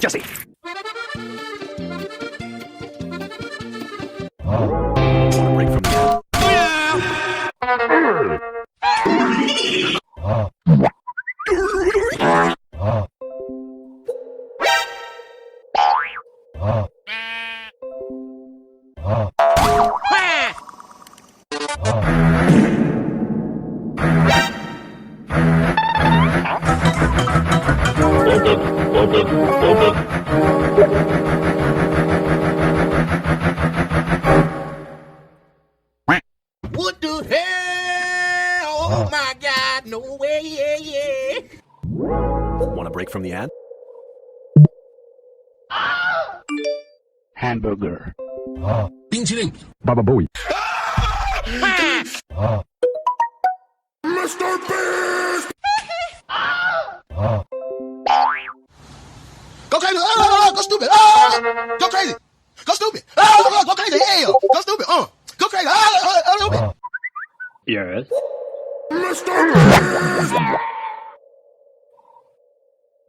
Jesse. Want a break from the What the hell? Oh my God, no way, yeah. Want a break from the ad? Hamburger. 冰淇淋 Baba Booey. Mr. Beast! Go crazy! Go stupid! Go crazy! Go stupid! Go crazy! Yeah! Go stupid! Go crazy! A little bit! Yes. Mr. Beast!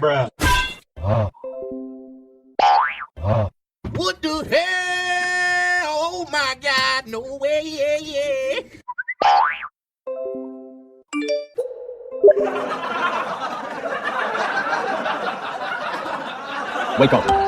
Bruh. What the hell? Oh my God, no way, yeah. Wake up.